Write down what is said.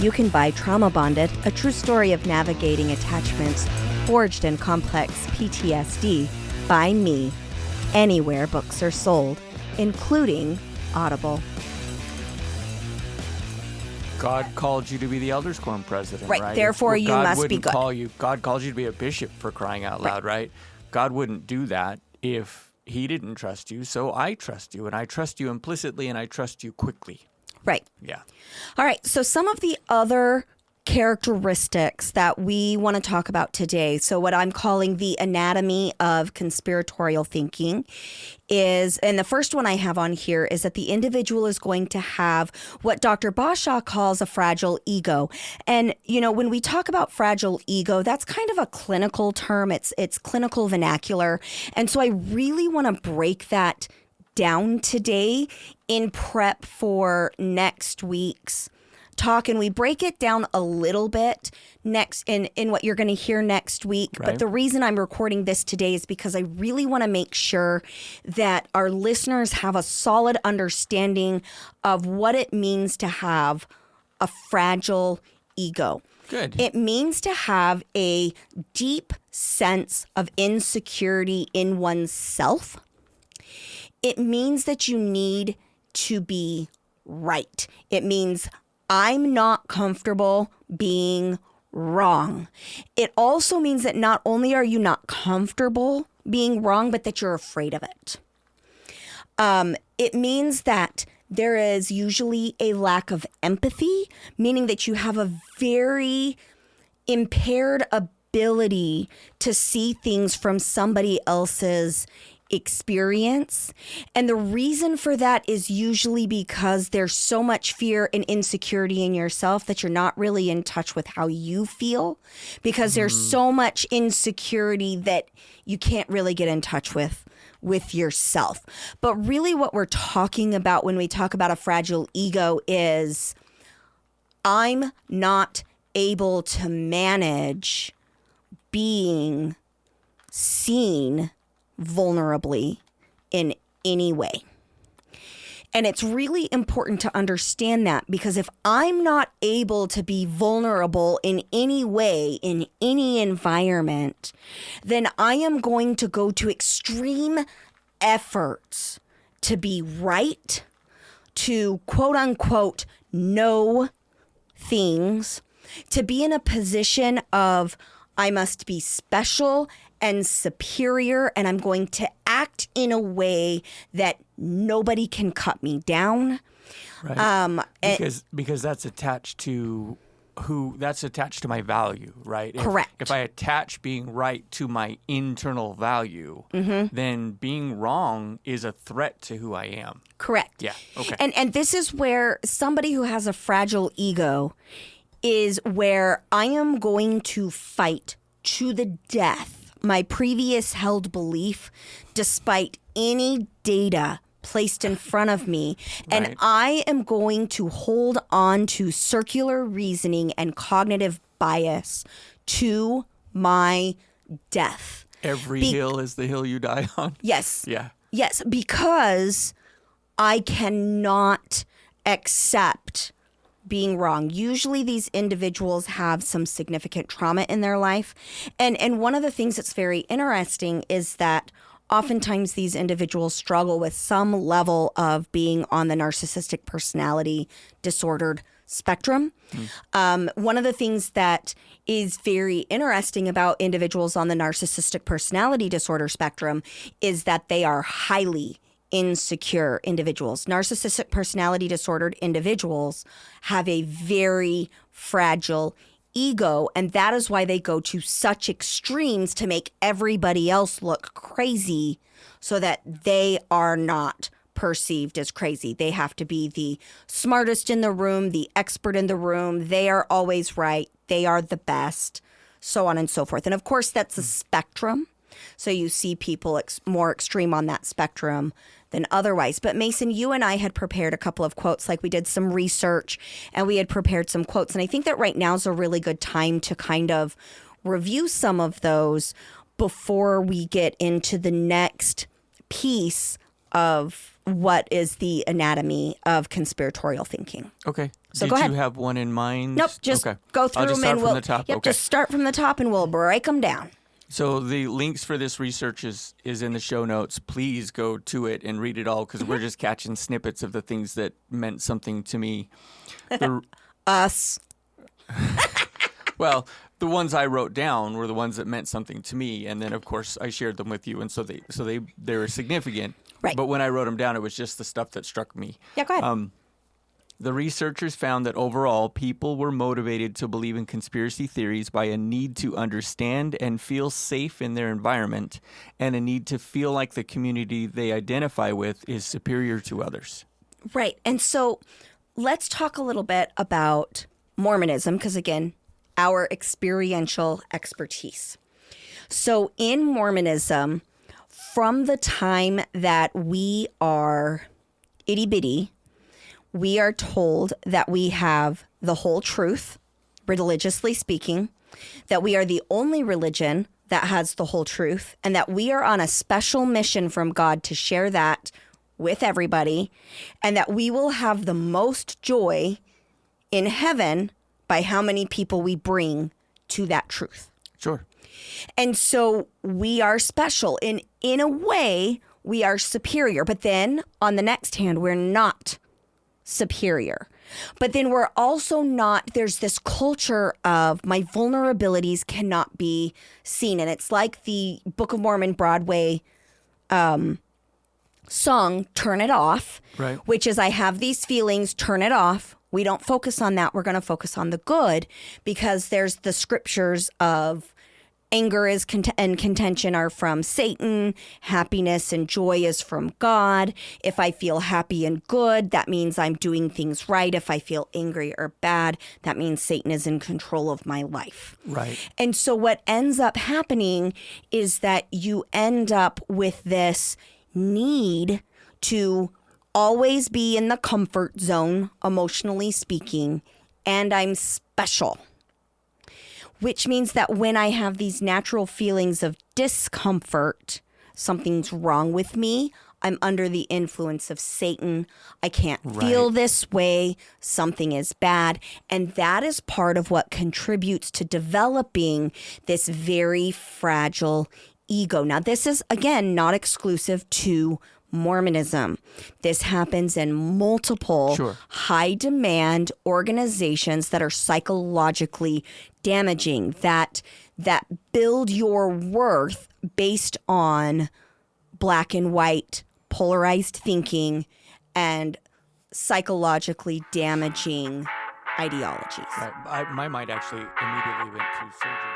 You can buy Trauma Bonded, a true story of navigating attachments forged in complex PTSD by me, anywhere books are sold, including Audible. God called you to be the Elders Quorum president, right? Therefore, you must be good. God called you to be a bishop, for crying out loud, right? God wouldn't do that if he didn't trust you. So I trust you, and I trust you implicitly, and I trust you quickly. Right. Yeah. All right. So some of the other characteristics that we want to talk about today, so what I'm calling the anatomy of conspiratorial thinking, is, and the first one I have on here is that the individual is going to have what Dr. Bashaw calls a fragile ego. And, you know, when we talk about fragile ego, that's kind of a clinical term. It's clinical vernacular. And so I really want to break that down today in prep for next week's talk, and we break it down a little bit next in what you're going to hear next week. Right. But the reason I'm recording this today is because I really want to make sure that our listeners have a solid understanding of what it means to have a fragile ego. Good. It means to have a deep sense of insecurity in oneself. It means that you need to be right. It means I'm not comfortable being wrong. It also means that not only are you not comfortable being wrong, but that you're afraid of it. It means that there is usually a lack of empathy, meaning that you have a very impaired ability to see things from somebody else's experience. And the reason for that is usually because there's so much fear and insecurity in yourself that you're not really in touch with how you feel, because there's so much insecurity that you can't really get in touch with yourself. But really what we're talking about when we talk about a fragile ego is I'm not able to manage being seen vulnerably in any way. And it's really important to understand that, because if I'm not able to be vulnerable in any way, in any environment, then I am going to go to extreme efforts to be right, to quote unquote know things, to be in a position of I must be special and superior, and I'm going to act in a way that nobody can cut me down. Right. Because that's attached to my value, right? Correct. If I attach being right to my internal value, then being wrong is a threat to who I am. Correct. Yeah. Okay. And this is where somebody who has a fragile ego is where I am going to fight to the death my previous held belief, despite any data placed in front of me. And Right. I am going to hold on to circular reasoning and cognitive bias to my death. Every hill is the hill you die on. Yes. Yeah. Yes, because I cannot accept being wrong. Usually these individuals have some significant trauma in their life. And one of the things that's very interesting is that oftentimes these individuals struggle with some level of being on the narcissistic personality disordered spectrum. One of the things that is very interesting about individuals on the narcissistic personality disorder spectrum is that they are highly insecure individuals. Narcissistic personality disordered individuals have a very fragile ego, and that is why they go to such extremes to make everybody else look crazy so that they are not perceived as crazy. They have to be the smartest in the room, the expert in the room. They are always right. They are the best, so on and so forth. And of course, that's a spectrum. So you see people more extreme on that spectrum than otherwise. But Mason, you and I had prepared a couple of quotes, like we did some research and we had prepared some quotes. And I think that right now is a really good time to kind of review some of those before we get into the next piece of what is the anatomy of conspiratorial thinking. Okay. So Did go ahead. you have one in mind? Nope, just Okay. go through I'll just them start and from we'll the top. Yep, Okay. just start from the top and we'll break them down. So the links for this research is in the show notes. Please go to it and read it all because we're just catching snippets of the things that meant something to me. Us. Well, the ones I wrote down were the ones that meant something to me, and then of course I shared them with you, and so they were significant. Right. But when I wrote them down, it was just the stuff that struck me. Yeah, go ahead. The researchers found that overall, people were motivated to believe in conspiracy theories by a need to understand and feel safe in their environment and a need to feel like the community they identify with is superior to others. Right. And so let's talk a little bit about Mormonism, because again, our experiential expertise. So in Mormonism, from the time that we are itty bitty, we are told that we have the whole truth, religiously speaking, that we are the only religion that has the whole truth, and that we are on a special mission from God to share that with everybody, and that we will have the most joy in heaven by how many people we bring to that truth. Sure. And so we are special. In a way, we are superior. But then on the next hand, we're not superior. But then we're also not, there's this culture of my vulnerabilities cannot be seen. And it's like the Book of Mormon Broadway song, Turn It Off, Right. which is I have these feelings, turn it off. We don't focus on that. We're going to focus on the good, because there's the scriptures of anger is and contention are from Satan. Happiness and joy is from God. If I feel happy and good, that means I'm doing things right. If I feel angry or bad, that means Satan is in control of my life. Right. And so what ends up happening is that you end up with this need to always be in the comfort zone, emotionally speaking, and I'm special. Which means that when I have these natural feelings of discomfort, something's wrong with me. I'm under the influence of Satan. I can't feel this way. Something is bad. And that is part of what contributes to developing this very fragile ego. Now, this is, again, not exclusive to Mormonism. This happens in multiple high demand organizations that are psychologically damaging, that build your worth based on black and white polarized thinking and psychologically damaging ideologies. Right. My mind actually immediately went to surgery.